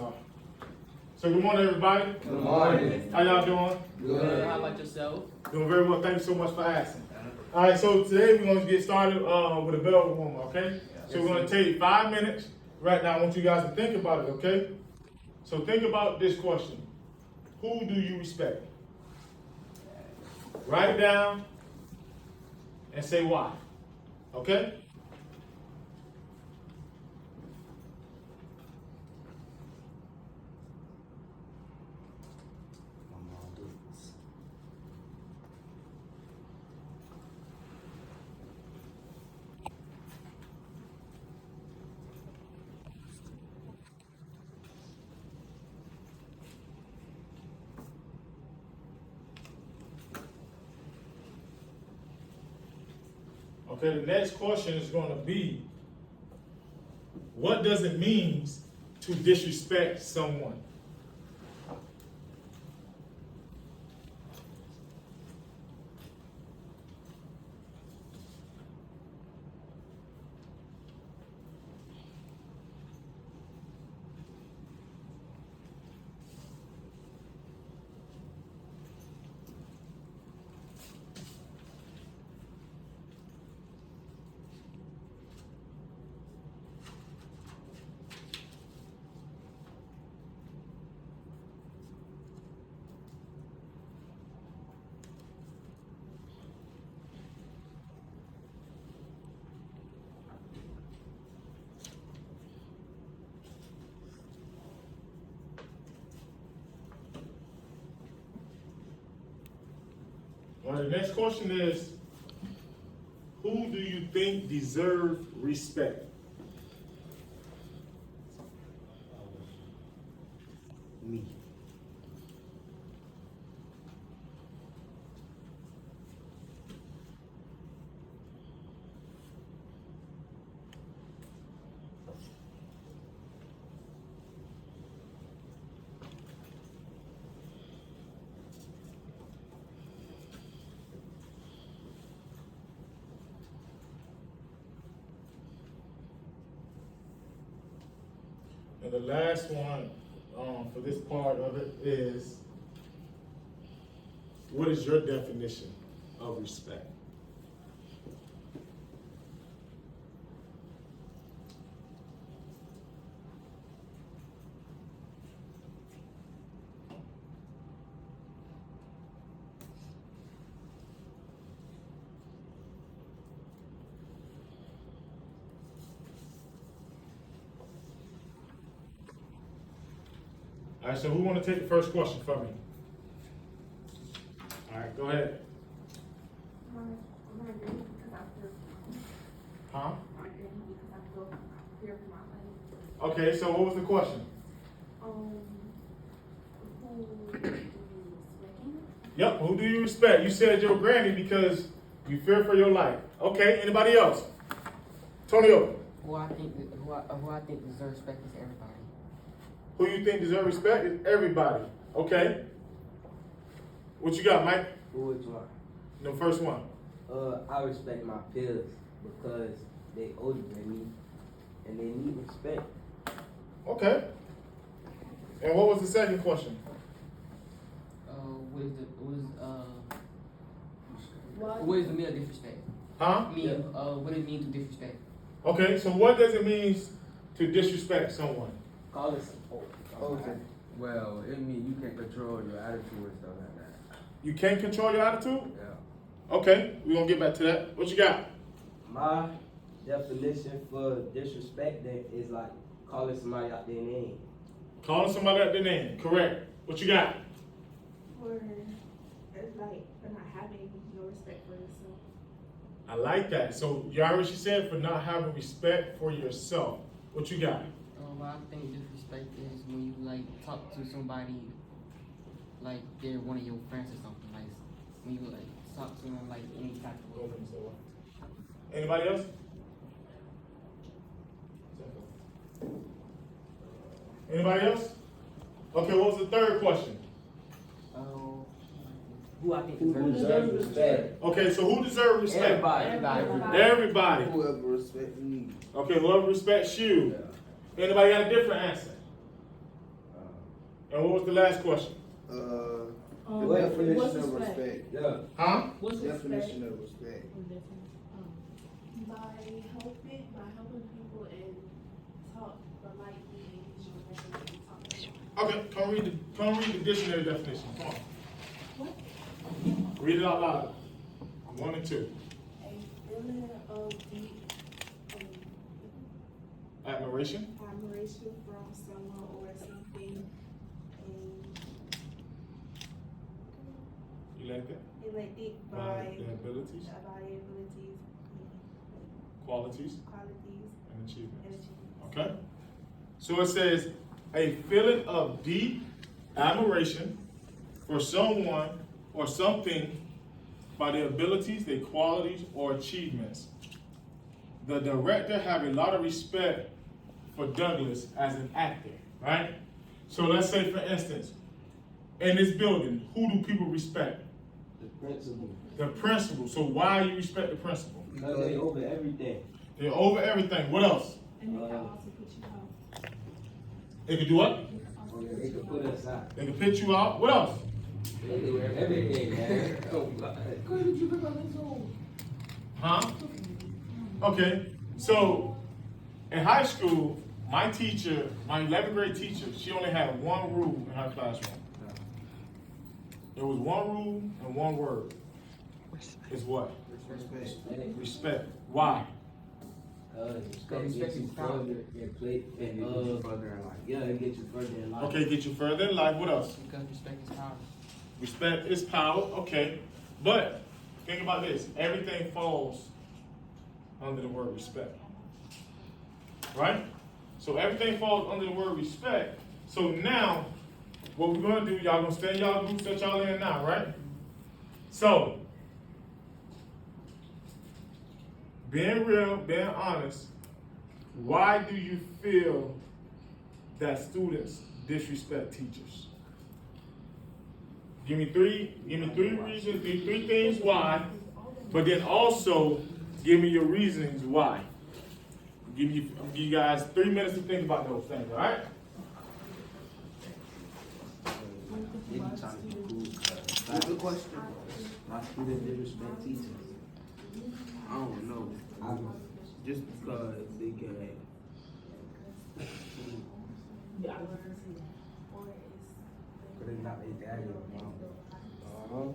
start. So good morning, everybody. Good morning. How y'all doing? Good. How about yourself? Doing very well. Thank you so much for asking. All right, so today we're going to get started with a bell warmer, okay? So we're going to take 5 minutes right now. I want you guys to think about it, okay? So think about this question. Who do you respect? Write it down and say why, okay? Okay, the next question is going to be, what does it mean to disrespect someone? All right, the next question is, who do you think deserves respect? Me. And the last one for this part of it is, what is your definition of respect? All right, so who want to take the first question from me? All right, go ahead. I'm not agree because I feel, Huh? I agree because I feel fear for my life. Okay, so what was the question? Who do you respect him? Yep, who do you respect? You said your granny because you fear for your life. Okay, anybody else? Tonio, Who I think deserves respect is everybody. who you think deserve respect is everybody. Okay. What you got, Mike? Which one? The first one. I respect my peers because they older than me and they need respect. Okay. And what was the second question? What is the meaning of disrespect? Huh? What it mean to disrespect? Okay, so what does it mean to disrespect someone? Call it Okay. Well, it means you can't control your attitude and stuff like that. You can't control your attitude? Yeah. Okay, we're gonna get back to that. What you got? My definition for disrespect that is like calling somebody out their name. Calling somebody out their name. Correct. What you got? Or it's like for not having no respect for yourself. I like that. So you heard what she said, for not having respect for yourself. What you got? I think disrespect is when you like talk to somebody like they're one of your friends or something. Like when you like talk to them like any type of way. Anybody else? Anybody else? Okay, what was the third question? Who I think Who deserves respect? Okay, so who deserves respect? Everybody. Everybody. Whoever respects me. Okay, whoever respects you. Yeah. Anybody got a different answer? And what was the last question? What What's definition of respect? respect? Yeah. Huh? What's Definition of respect? By helping people and talk politely and use your talk. Okay, come read the dictionary definition. Come on. Read it out loud. 1 and 2. A feeling of deep Admiration. admiration from someone or something, and You like that? elected By by their abilities, their abilities, qualities, qualities, and achievements. and achievements. Okay? So it says a feeling of deep admiration for someone or something by their abilities, their qualities, or achievements. The director have a lot of respect for Douglas as an actor, right? So let's say, for instance, in this building, who do people respect? The principal. The principal. So why you respect the principal? Because they over everything. They're over everything. What else? And they can also put you out. They can do what? They can put us out. They can pitch you out. What else? They do everything, man. Oh, God. Huh? Okay. So in high school, my teacher, my 11th grade teacher, she only had one rule in her classroom. There was one rule and one word. Is what? Respect. Why? Respect gets you further in play, and yeah, it gets you further in life. Okay, get you further in life. What else? Because respect is power. Respect is power. Okay. But think about this. Everything falls under the word respect. Right? So everything falls under the word respect. So now, what we're gonna do, y'all gonna stay in y'all groups that y'all in now, right? So, being real, being honest, why do you feel that students disrespect teachers? Give me three reasons, give me 3 things why, but then also give me your reasonings why. I'll give you guys 3 minutes to think about those things, all right? They be trying to be cool. What's the question? My students disrespect teachers. I don't know. Just because they can. But it's not their daddy or mom.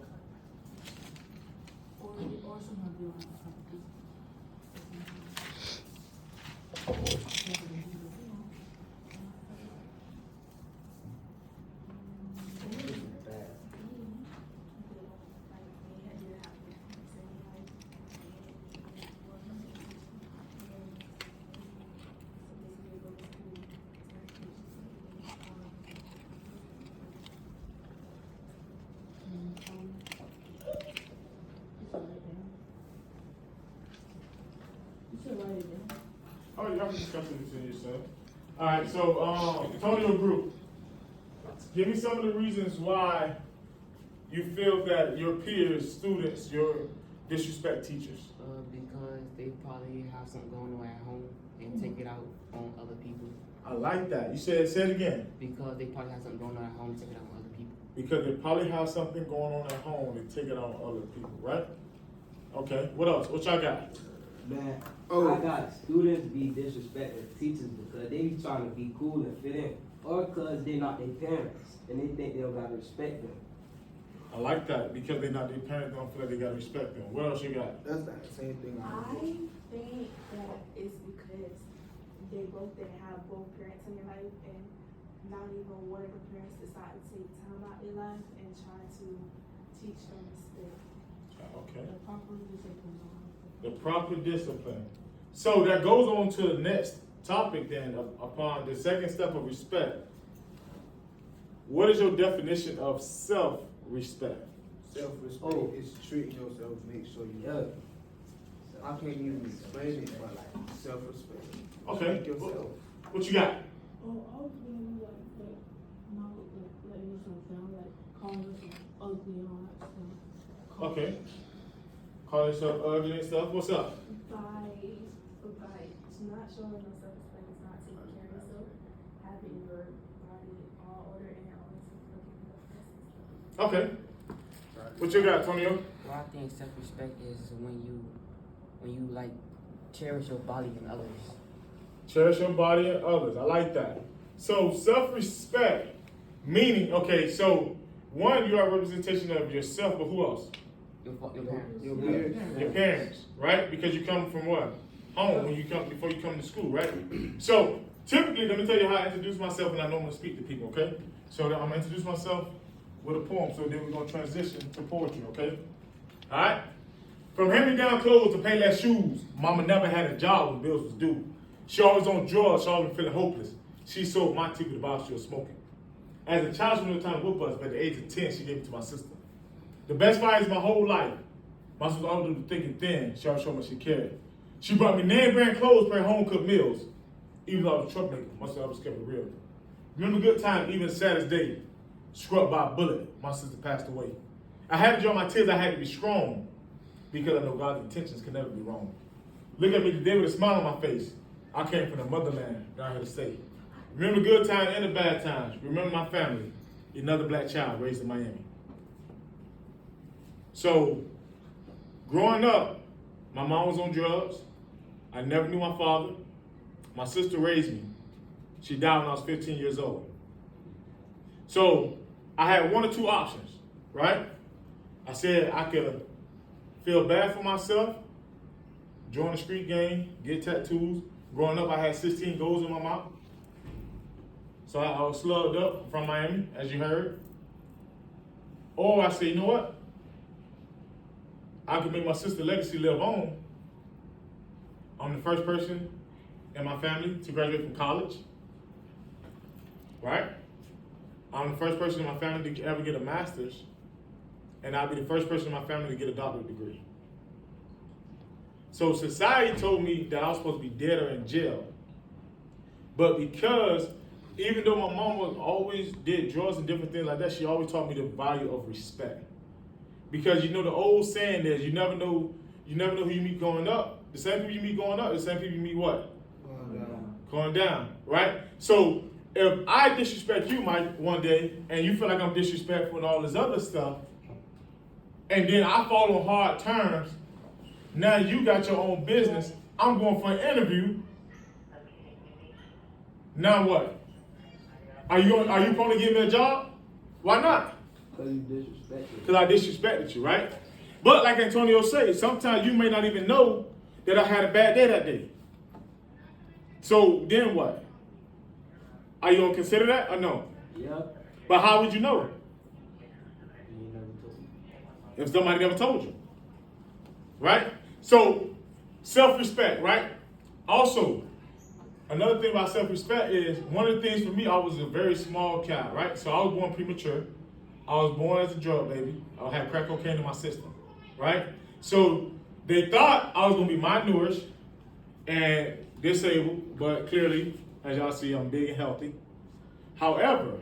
Oh, y'all can discuss it between yourself. All right, so Antonio Group, give me some of the reasons why you feel that your peers, students, your disrespect teachers. Because they probably have something going on at home and take it out on other people. I like that. You say it again. Because they probably have something going on at home and take it out on other people. Because they probably have something going on at home and take it on other people, right? Okay, what else? What y'all got? Man, Oh. I got students be disrespecting teachers because they be trying to be cool and fit in, or because they're not their parents and they think they don't gotta respect them. I like that because they're not their parents, don't feel like they gotta respect them. What else you got? That's not the same thing. I think that it's because they both didn't have both parents in their life, and not even one of the parents decided to take time out their life and try to teach them respect. Okay. The proper discipline. The proper discipline. So that goes on to the next topic then, upon the second step of respect. What is your definition of self-respect? Self-respect is treating yourself, make sure you. Yeah. I can't even explain it, but like self-respect. Okay, Respect yourself. what you got? Oh, I was being like, not letting yourself down, like calling yourself ugly and all that stuff. Okay. Call yourself ugly and stuff. What's up? By not showing no self-respect is not taking care of yourself, having your body all order and all Okay. What you got, Tonio? Well, I think self-respect is when you like cherish your body and others. Cherish your body and others. I like that. So self-respect, meaning, okay, so one, you are a representation of yourself, but who else? Your parents. Your beard. Your parents, right? Because you come from what? Home when you come before you come to school, right? So typically, let me tell you how I introduce myself when I normally speak to people, okay? So I'm gonna introduce myself with a poem, so then we're gonna transition to poetry, okay? Alright? From hand-me-down clothes to pay less shoes, mama never had a job when bills was due. She always on drugs, she always feeling hopeless. She sold my tea with the bottle she was smoking. As a child, she knew the time to whoop us, but at the age of 10, she gave it to my sister. The best fight is my whole life. My sister always was thick and thin, she always showed me she cared. She brought me name-brand clothes, for home-cooked meals. Even though I was a troublemaker, my sister always kept it real. Remember good time, even saddest day. Struck by a bullet, my sister passed away. I had to dry my tears, I had to be strong, because I know God's intentions can never be wrong. Look at me today with a smile on my face. I came from the motherland, down here to stay. Remember the good times and the bad times. Remember my family, another black child raised in Miami. So, growing up, my mom was on drugs. I never knew my father. My sister raised me. She died when I was 15 years old. So, I had one or two options, right? I said I could feel bad for myself, join the street gang, get tattoos. Growing up, I had 16 goals in my mouth. So I was slugged up from Miami, as you heard. Or I said, you know what? I could make my sister's legacy live on. I'm the first person in my family to graduate from college, right? I'm the first person in my family to ever get a master's, and I'll be the first person in my family to get a doctorate degree. So society told me that I was supposed to be dead or in jail. But because, even though my mom was always did drugs and different things like that, she always taught me the value of respect. Because you know the old saying is, you never know who you meet growing up. The same people you meet growing up, the same people you meet what? Going down, right? So if I disrespect you, Mike, one day, and you feel like I'm disrespectful and all this other stuff, and then I fall on hard terms, now you got your own business, I'm going for an interview. Now what? Are you going to give me a job? Why not? Because you disrespected. Because I disrespected you, right? But like Antonio said, sometimes you may not even know that I had a bad day that day. So then what? Are you going to consider that or no? Yeah. But how would you know You never told me. if somebody never told you? Right? So, self-respect, right? Also, another thing about self-respect is, one of the things for me, I was a very small child, right? So I was born premature. I was born as a drug baby. I had crack cocaine in my system, right? So they thought I was going to be malnourished and disabled, but clearly, as y'all see, I'm big and healthy. However,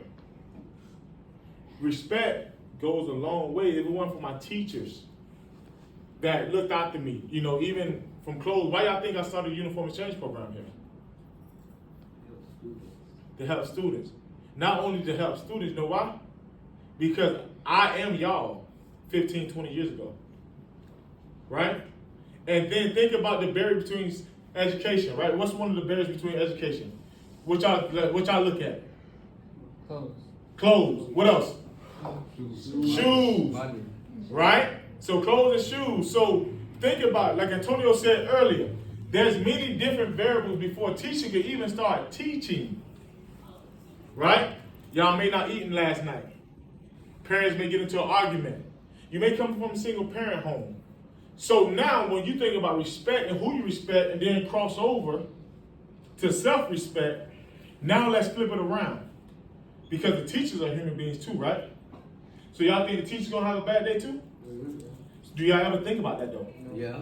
respect goes a long way. If it weren't for my teachers that looked after me, you know, even from clothes. Why y'all think I started a uniform exchange program here? To help students. Not only to help students, you know why? Because I am y'all 15, 20 years ago. Right? And then think about the barrier between education, right? What's one of the barriers between education? What y'all look at? Clothes. Clothes. What else? Shoes. Right? So clothes and shoes. So think about it. Like Antonio said earlier, there's many different variables before teaching could even start teaching. Right? Y'all may not eaten last night. Parents may get into an argument. You may come from a single parent home. So now when you think about respect and who you respect and then cross over to self-respect, now let's flip it around. Because the teachers are human beings too, right? So y'all think the teacher's gonna have a bad day too? Do y'all ever think about that though? Yeah.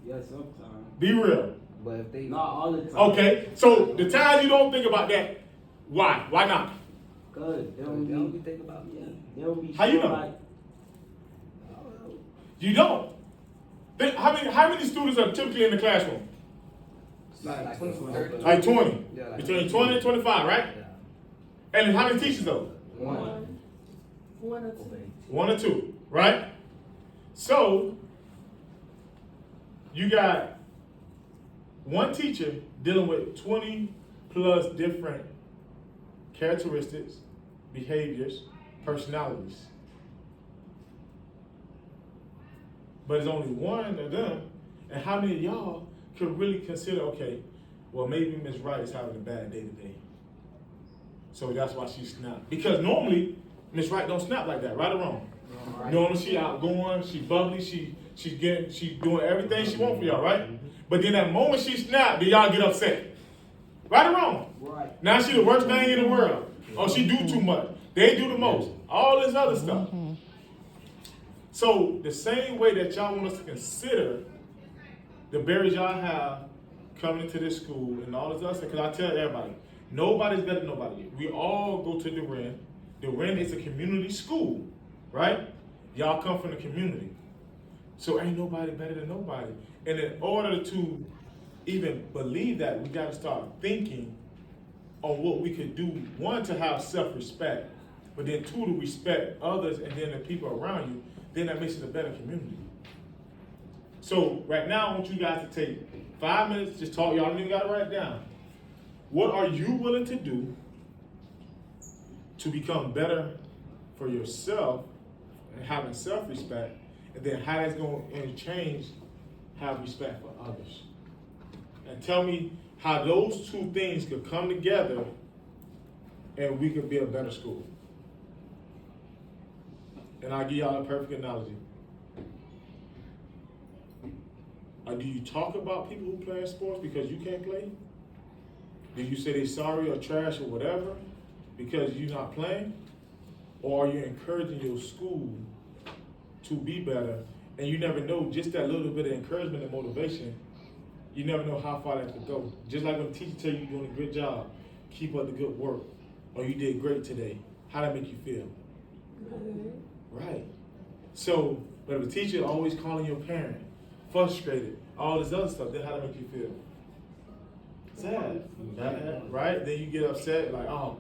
Yeah, sometimes. Be real. But if they Not all the time. Okay, so the time you don't think about that, why? Why not? Because they don't be thinking about me. they don't be How you know? like, You don't. Think, how many students are typically in the classroom? Like 20, 30. Like 20. Yeah, like Between 20 and 25, right? Yeah. And how many teachers though? One. 1 or 2. 1 or 2, right? So, you got one teacher dealing with 20 plus different characteristics, behaviors, personalities. But it's only one of them, and how many of y'all could really consider, okay, well, maybe Miss Wright is having a bad day today. So that's why she snapped. Because normally, Miss Wright don't snap like that, right or wrong? Right. Normally she outgoing, she bubbly, she's doing everything she wants for y'all, right? But then that moment she snapped, then y'all get upset. Right or wrong? Right. Now she the worst thing in the world. Oh, she do too much. They do the most. All this other stuff. So the same way that y'all want us to consider the barriers y'all have coming into this school and all this other stuff, because I tell everybody, nobody's better than nobody. We all go to DeRen. DeRen is a community school, right? Y'all come from the community. So ain't nobody better than nobody. And in order to even believe that, we gotta start thinking on what we could do, one, to have self-respect, but then two, to respect others and then the people around you, then that makes it a better community. So right now, I want you guys to take 5 minutes, just talk, y'all don't even gotta write it down. What are you willing to do to become better for yourself and having self-respect, and then how that's gonna change have respect for others? And tell me how those two things could come together and we could be a better school. And I'll give y'all a perfect analogy. Do you talk about people who play sports because you can't play? Do you say they sorry or trash or whatever because you're not playing? Or are you encouraging your school to be better? And you never know, just that little bit of encouragement and motivation, you never know how far that could go. Just like when the teacher tell you you're doing a good job, keep up the good work, or you did great today. How that make you feel? Good. Right. So, but if a teacher always calling your parent, frustrated, all this other stuff, then how that make you feel? Sad. Right? Then you get upset, like, oh,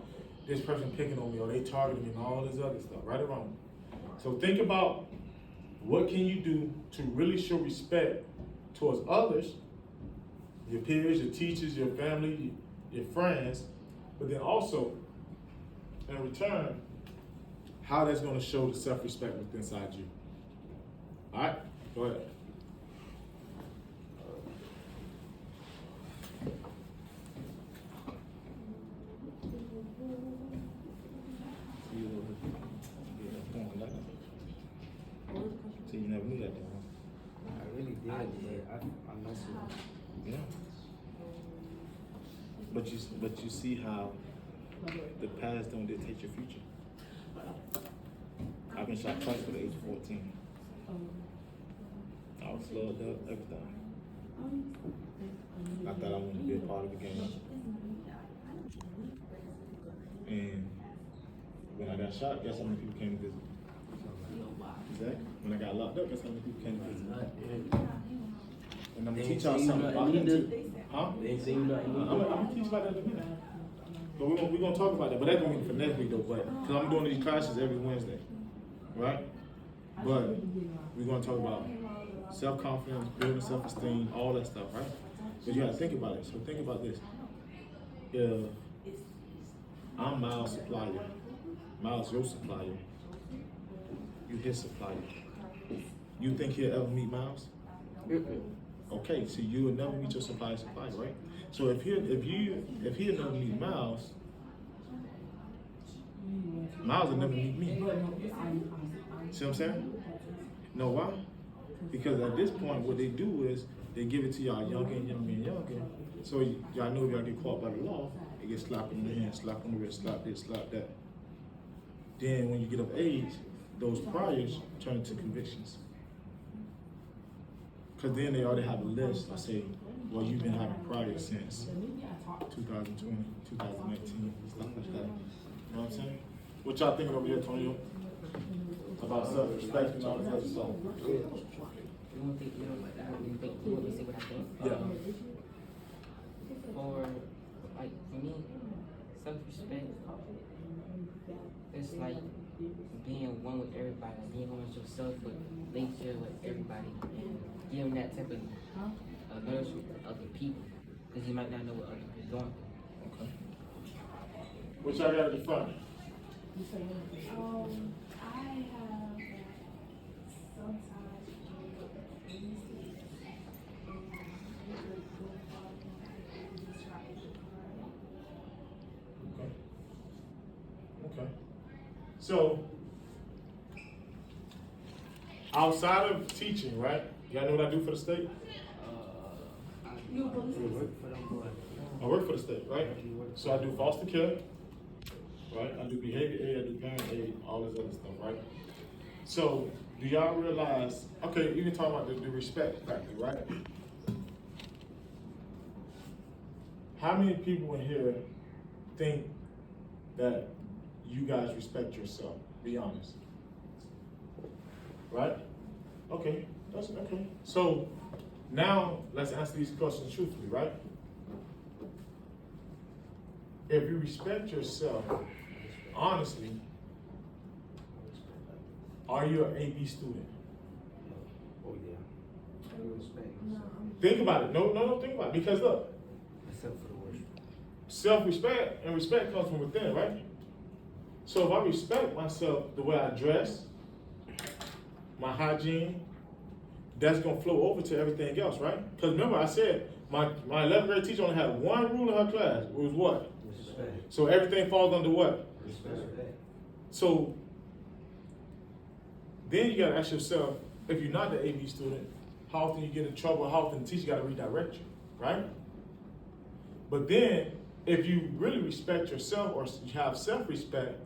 this person picking on me, or they targeting me, and all this other stuff, right or wrong? So think about what can you do to really show respect towards others, your peers, your teachers, your family, your friends, but then also, in return, how that's going to show the self-respect within inside you. All right? Go ahead. So you never knew that, though, huh? I really did, but I messed it up. Yeah. But you see how the past don't dictate your future. I've been shot twice at the age of 14. I was slugged up, everything. I thought I wanted to be a part of the game. And when I got shot, guess how many people came to visit? Exactly. When I got locked up, guess how many people came to visit? And I'm gonna teach y'all something about that too. Huh? They ain't seen nothing. I'm gonna teach about that in a minute. But we're gonna talk about that. But that's gonna be for next week though. But because I'm doing these classes every Wednesday, right? But we're gonna talk about self-confidence, building self-esteem, all that stuff, right? But you gotta think about it. So think about this. If I'm Miles' supplier, Miles your supplier, you his supplier, you think he'll ever meet Miles? Okay, so you will never meet your supplier's supplier, right? So if he'll never meet Miles, Miles will never meet me. See what I'm saying? Know why? Because at this point, what they do is they give it to y'all younger and younger and younger. So y'all know if y'all get caught by the law, it gets slapped on the hand, slapped on the wrist, slap this, slap that. Then when you get of age, those priors turn into convictions. Because then they already have a list. I say, well, you've been having priors since 2020, 2019, stuff like that. You know what I'm saying? What y'all thinking over here, Tonyo? About self-respect and all this other stuff? You want to think, you want me to say what I think? Yeah. For me, self-respect, it's like being one with everybody, like being one with yourself, but make sure with everybody, and give them that type of nourishment to other people, because you might not know what other people are going through. Okay. What y'all got at the front? I have sometimes Okay. So, outside of teaching, right? Y'all know what I do for the state? You a police officer? For them boys. I work for the state, right? So I do foster care, right? I do behavior aid, I do parent aid, all this other stuff, right? So, do y'all realize, okay, you can talk about the respect factor, right? How many people in here think that you guys respect yourself? Be honest. Right? Okay, that's okay. So now let's answer these questions truthfully, right? If you respect yourself, honestly, are you an AB student? Oh, yeah. You respect yourself. Think about it. No, think about it. Because look, Except for the worship. self-respect and respect comes from within, right? So if I respect myself, the way I dress, my hygiene, that's gonna flow over to everything else, right? Because remember I said my 11th grade teacher only had one rule in her class. It was what? Respect. So everything falls under what? Respect. So then you gotta ask yourself, if you're not the AB student, how often you get in trouble, how often the teacher gotta redirect you, right? But then, if you really respect yourself or you have self-respect,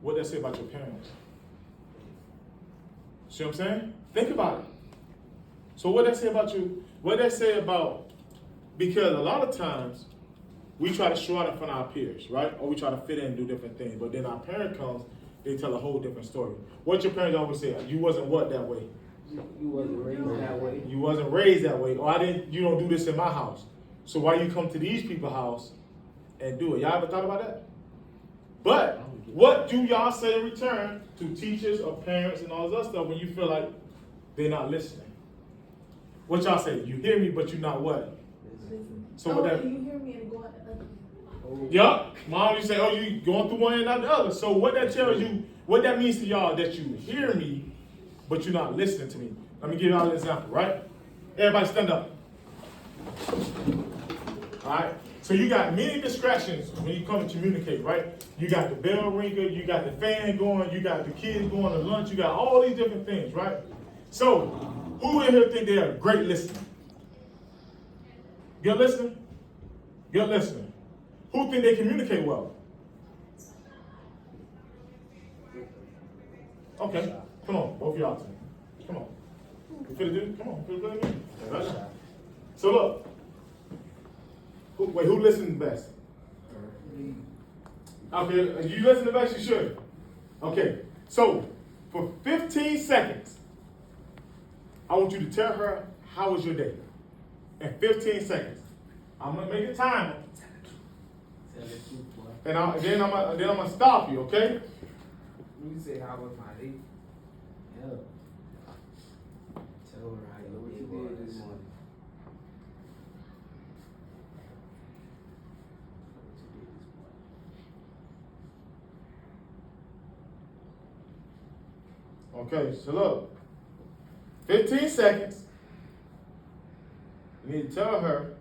what does that say about your parents? See what I'm saying? Think about it. So what does that say about you? What does that say about, because a lot of times, we try to show out in front of our peers, right? Or we try to fit in and do different things. But then our parent comes, they tell a whole different story. What your parents always say, you wasn't what that way? You wasn't raised that way. You wasn't raised that way. Or you don't do this in my house. So why you come to these people's house and do it? Y'all ever thought about that? But what do y'all say in return to teachers or parents and all this other stuff when you feel like they're not listening? What y'all say? You hear me, but you're not what? So what that? You hear me and go on the other. Yup. Mom, you say, oh, you going through one and not the other. So what that tells you, what that means to y'all, that you hear me, but you're not listening to me. Let me give y'all an example, right? Everybody stand up. All right? So you got many distractions when you come to communicate, right? You got the bell ringer, you got the fan going, you got the kids going to lunch, you got all these different things, right? So, who in here think they're a great listener? Good listener? Good listener. Who think they communicate well? Okay, come on, both of y'all two. Come on. You feel it, come on, feel good? Right. So look. Who listens best? Okay, you listen the best, you should. Okay, so for 15 seconds, I want you to tell her how was your day. In 15 seconds. I'm gonna make a timer. And then I'm gonna stop you, okay? You say how was my day? Yeah. Tell her how What you you did did this morning. Okay, so look. 15 seconds. You need to tell her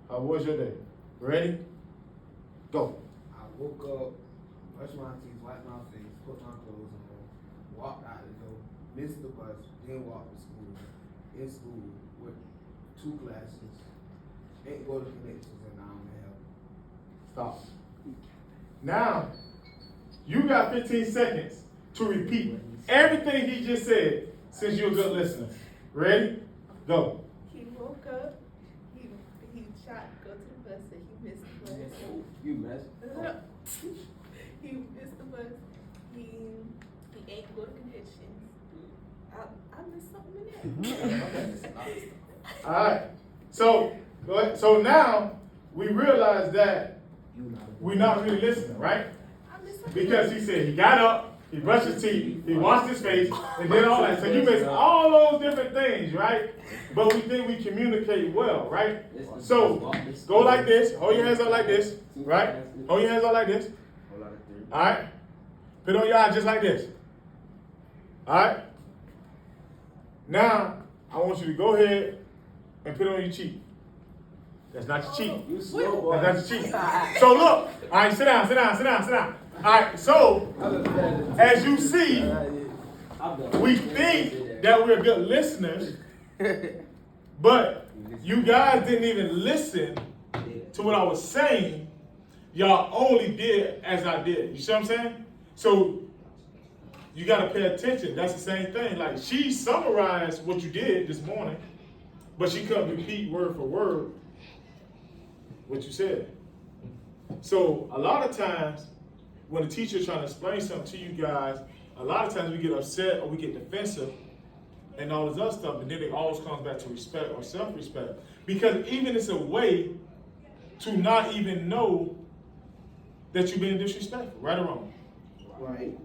how was your day. Ready? Go. I woke up, brushed my teeth, wiped my face, put my clothes on, walked out the door, missed the bus, then walked to school. In school with 2 classes, 8 go to connections, and now I'm in hell. Stop. Now, you got 15 seconds to repeat everything he just said since you're a good listener. Ready? Go. He woke up, he tried to go to the bus and he missed the bus. You messed. He missed the bus. He ain't go to conventions. I missed something in there. All right. So, go ahead. So now we realize that we're not really listening, right? I'm listening. Because he said he got up, he brushed his teeth, he washed his face, and then all that. So you miss all those different things, right? But we think we communicate well, right? So go like this, hold your hands up like this, right? Hold your hands up like this. Whole lot of three. All right? Put on your eye just like this. All right? Now, I want you to go ahead and put it on your cheek. That's not your cheek. You slow, boy. That's your cheek. So look, all right, sit down, sit down, sit down, sit down. All right, so as you see, we think that we're good listeners, but you guys didn't even listen to what I was saying. Y'all only did as I did. You see what I'm saying? So you got to pay attention. That's the same thing. Like, she summarized what you did this morning, but she couldn't repeat word for word what you said. So a lot of times when the teacher is trying to explain something to you guys, a lot of times we get upset or we get defensive and all this other stuff, and then it always comes back to respect or self-respect. Because even it's a way to not even know that you're being disrespectful, right or wrong. Right.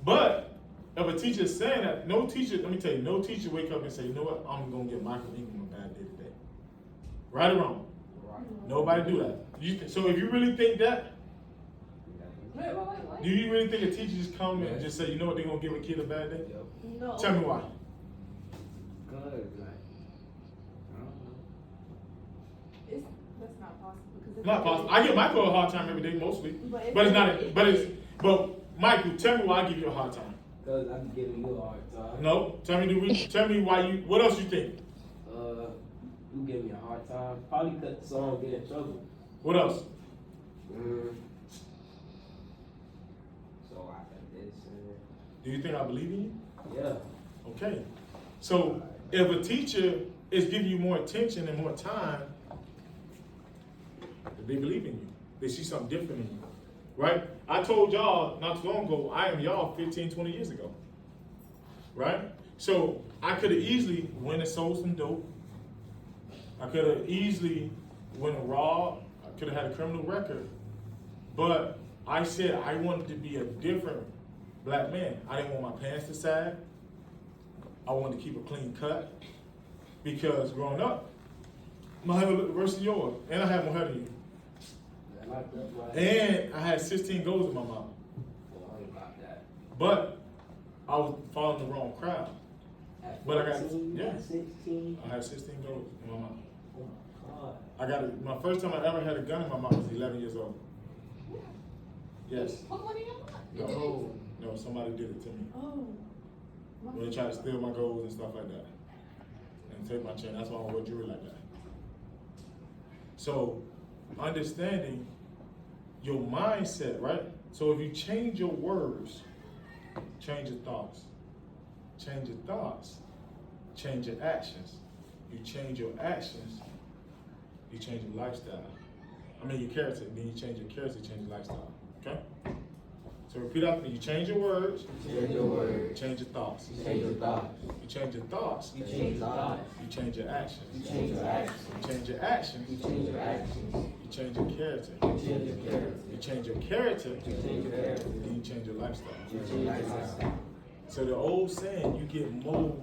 But if a teacher is saying that, no teacher, let me tell you, no teacher wake up and say, you know what, I'm going to give Michael Ingram a bad day today. Right or wrong? Nobody do that. So if you really think that, do you really think a teacher just come and just say, you know what, they're going to give a kid a bad day? No. Tell me why. Cause like, I don't know. That's not possible. Because Not possible. I give Michael a hard time every day, mostly. But But it's not, but Michael, tell me why I give you a hard time. Cause I be giving you a hard time. No, tell me why you, what else you think? You give me a hard time. Probably cut the song, get in trouble. What else? So I got this. Do you think I believe in you? Yeah. Okay. So if a teacher is giving you more attention and more time, they believe in you. They see something different in you. Right? I told y'all not too long ago, I am y'all 15, 20 years ago. Right? So I could have easily went and sold some dope. I could have easily went and robbed. I could have had a criminal record. But I said I wanted to be a different black man. I didn't want my pants to sag. I wanted to keep a clean cut. Because growing up, my hair looked worse than yours. And I had more hair than you. And I had 16 goals in my mouth. But I was following the wrong crowd. But I got, yeah, 16. I had 16 goals in my mouth. Oh my God. I got it. My first time I ever had a gun in my mouth was 11 years old. Yes. No, somebody did it to me. Oh. When they tried to steal my goals and stuff like that. And take my chain. That's why I don't wear jewelry like that. So, understanding your mindset, right? So if you change your words, change your thoughts. Change your thoughts, change your actions. You change your actions, you change your lifestyle. I mean your character, then you change your character, change your lifestyle. Okay? So repeat after me. You change your words, Change your words. change your thoughts. Change your thoughts. You change your thoughts, You change your thoughts. you change your actions. You change your actions. You change your actions, You change your actions. you change your character. You change your character. You change your character, You change your character. then you change your lifestyle. You change your lifestyle. So the old saying, you get more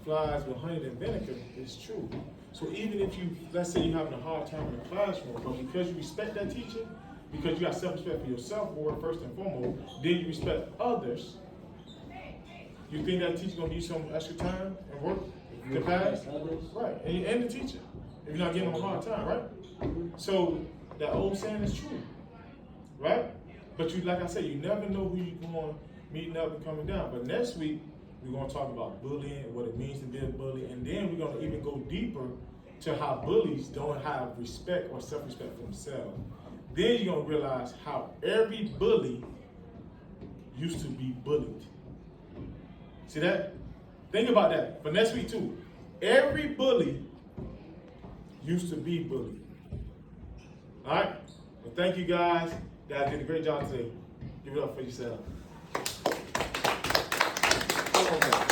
flies with honey than vinegar, is true. So even if you, let's say you're having a hard time in the classroom, but because you respect that teacher, because you got self-respect for yourself, Lord, first and foremost, then you respect others, you think that teacher's gonna give you some extra time and work to pass? Others. Right, and the teacher, if you're not giving them a hard time, right? So that old saying is true, right? But you, like I said, you never know who you're going meeting up and coming down. But next week, we're going to talk about bullying, what it means to be a bully, and then we're going to even go deeper to how bullies don't have respect or self-respect for themselves. Then you're going to realize how every bully used to be bullied. See that? Think about that for next week too. Every bully used to be bullied. All right? Well, thank you guys. You guys did a great job today. Give it up for yourself. Come on, man.